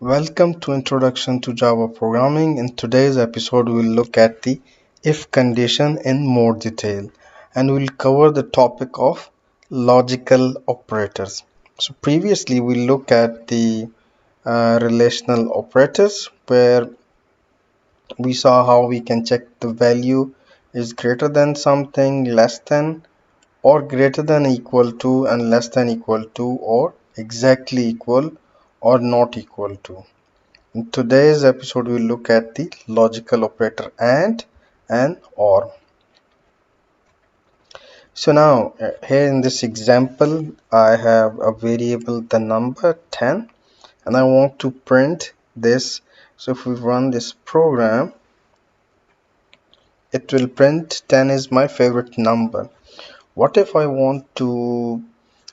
Welcome to Introduction to Java Programming. In today's episode, we'll look at the if condition in more detail and we'll cover the topic of logical operators. So previously we looked at the relational operators where we saw how we can check the value is greater than something, less than, or greater than equal to, and less than equal to, or exactly equal or not equal to. In today's episode, we'll look at the logical operator and or. So now, here in this example, I have a variable, the number 10, and I want to print this. So if we run this program, it will print 10 is my favorite number. What if I want to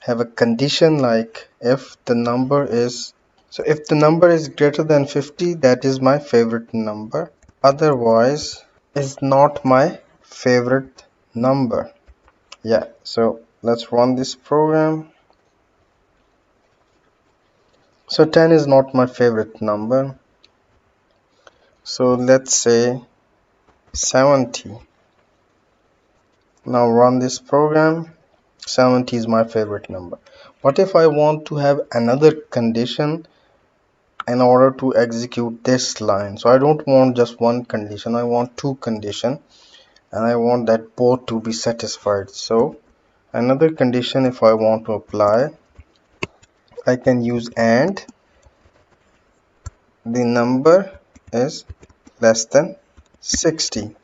have a condition like if the number is if the number is greater than 50, that is my favorite number. Otherwise, is not my favorite number. Yeah, so let's run this program. So 10 is not my favorite number. So let's say 70. Now run this program. 70 is my favorite number. What if I want to have another condition in order to execute this line? So I don't want just one condition, I want two conditions, and I want that both to be satisfied. So another condition, if I want to apply, I can use and the number is less than 60.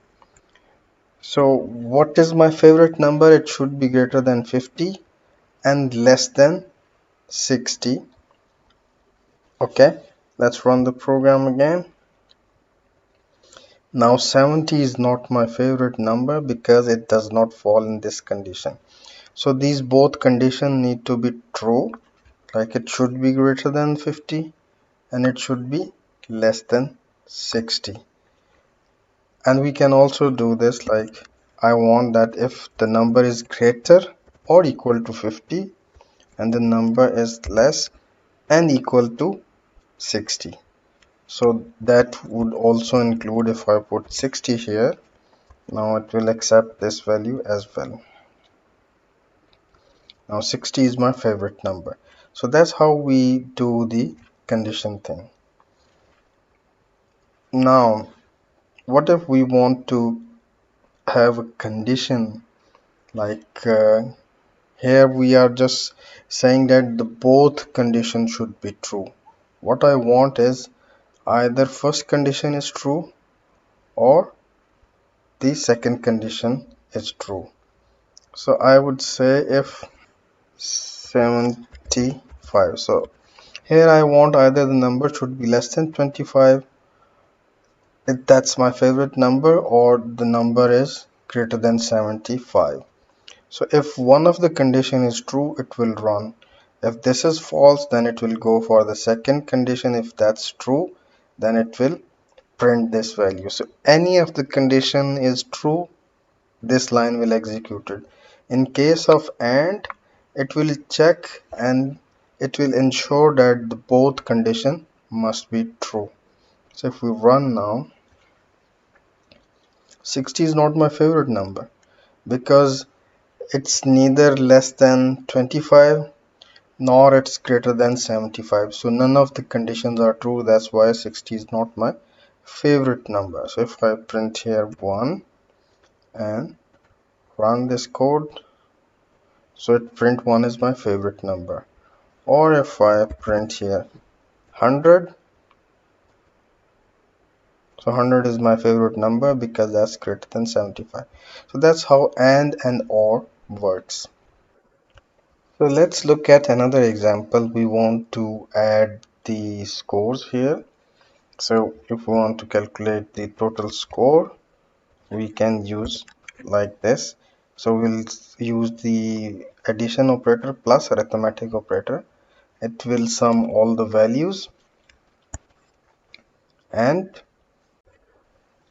So what is my favorite number? It should be greater than 50 and less than 60. Okay, let's run the program again. Now 70 is not my favorite number because it does not fall in this condition. So these both conditions need to be true, like it should be greater than 50 and it should be less than 60. And we can also do this like I want that if the number is greater or equal to 50 and the number is less and equal to 60. So that would also include if I put 60 here. Now it will accept this value as well. Now 60 is my favorite number. So that's how we do the condition thing. Now what if we want to have a condition like here we are just saying that the both conditions should be true. What I want is either first condition is true or the second condition is true. So I would say if 75. So here I want either the number should be less than 25 if that's my favorite number, or the number is greater than 75. So if one of the condition is true, it will run. If this is false, then it will go for the second condition. If that's true, then it will print this value. So any of the condition is true, this line will execute it. In case of AND, it will check and it will ensure that the both condition must be true. So if we run now, 60 is not my favorite number because it's neither less than 25 nor it's greater than 75. So none of the conditions are true. That's why 60 is not my favorite number. So if I print here 1 and run this code, so it print 1 is my favorite number. Or if I print here 100, so 100 is my favorite number because that's greater than 75. So that's how and or works. So let's look at another example. We want to add the scores here. So if we want to calculate the total score, we can use like this. So we'll use the addition operator plus arithmetic operator. It will sum all the values, and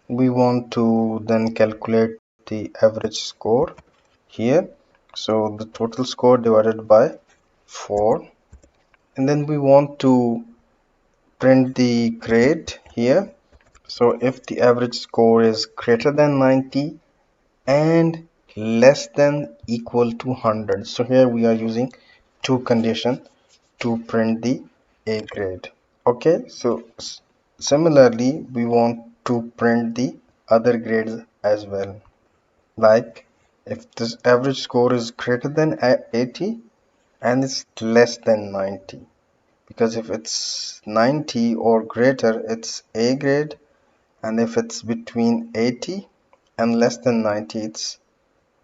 we want to then calculate the average score here. So the total score divided by 4, and then we want to print the grade here. So if the average score is greater than 90 and less than equal to 100, so here we are using two conditions to print the A grade. Okay, so similarly we want to print the other grades as well. Like if this average score is greater than 80 and it's less than 90, because if it's 90 or greater it's A grade, and if it's between 80 and less than 90 it's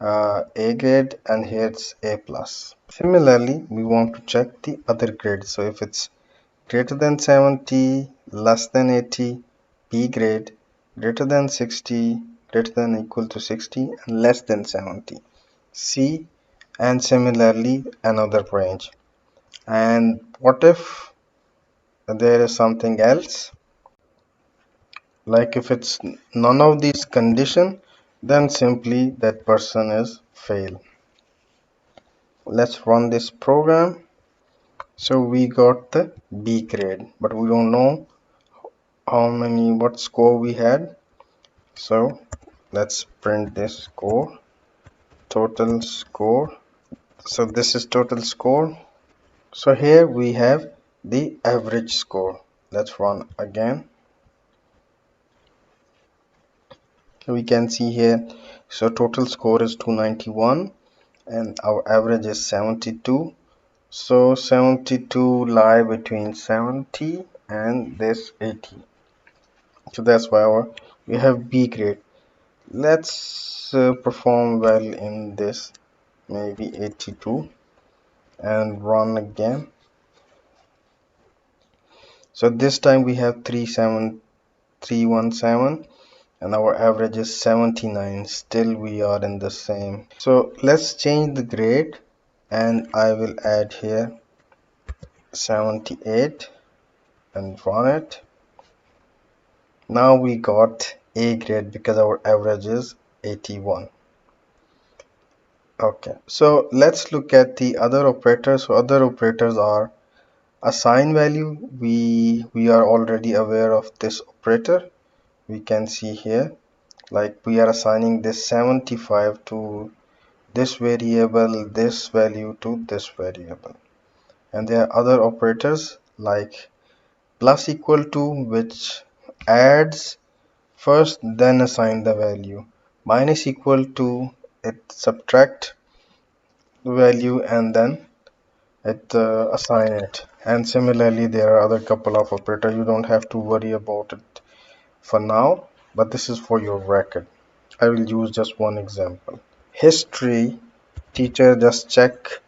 A grade, and here it's A plus. Similarly we want to check the other grades. So if it's greater than 70, less than 80, B grade, greater than 60, greater than equal to 60, and less than 70, C, and similarly another range. And what if there is something else? Like if it's none of these condition, then simply that person is fail. Let's run this program. So we got the B grade, but we don't know what score we had. So let's print this score, total score. So this is total score. So here we have the average score. Let's run again. We can see here, so total score is 291 and our average is 72. So 72 lie between 70 and this 80. So that's why we have B grade. Let's perform well in this, maybe 82, and run again. So this time we have 37317 and our average is 79. Still we are in the same. So let's change the grade and I will add here 78 and run it. Now we got A grade because our average is 81. Okay, so let's look at the other operators. So other operators are assign value. We are already aware of this operator. We can see here, like we are assigning this 75 to this variable, this value to this variable. And there are other operators like plus equal to, which adds first then assign the value. Minus equal to, it subtract the value and then it assign it. And similarly there are other couple of operators. You don't have to worry about it for now, but this is for your record. I will use just one example. History teacher just check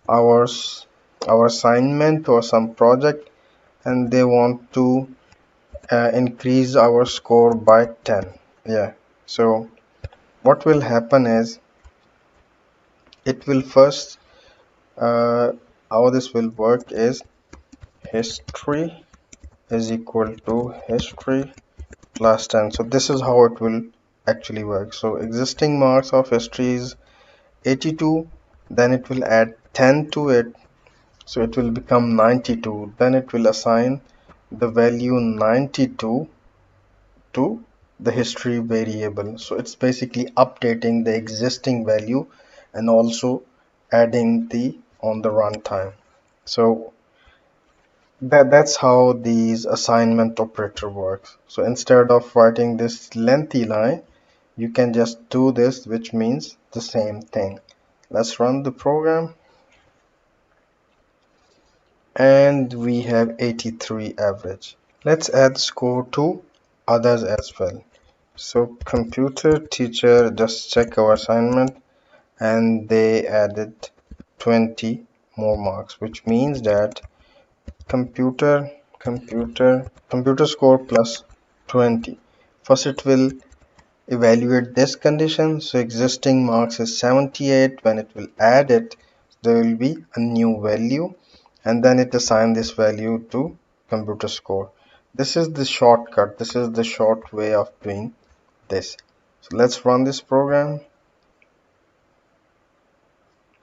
our assignment or some project, and they want to increase our score by 10. Yeah, so what will happen is it will first how this will work is history is equal to history plus 10. So this is how it will actually work. So existing marks of history is 82, then it will add 10 to it, so it will become 92. Then it will assign the value 92 to the history variable. So it's basically updating the existing value and also adding the on the runtime. So that's how these assignment operator works. So instead of writing this lengthy line, you can just do this, which means the same thing. Let's run the program, and we have 83 average. Let's add score to others as well. So computer teacher just check our assignment and they added 20 more marks, which means that computer score plus 20. First it will evaluate this condition. So existing marks is 78. When it will add it, there will be a new value, and then it assign this value to computer score. This is the shortcut. This is the short way of doing this. So let's run this program.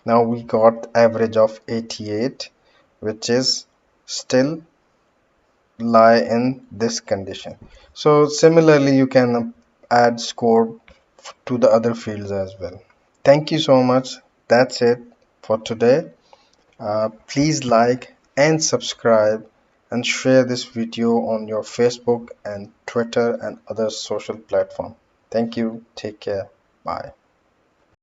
Now we got average of 88, which is still lie in this condition. So similarly, you can add score to the other fields as well. Thank you so much. That's it for today. Please like and subscribe and share this video on your Facebook and Twitter and other social platform. Thank you. Take care. Bye.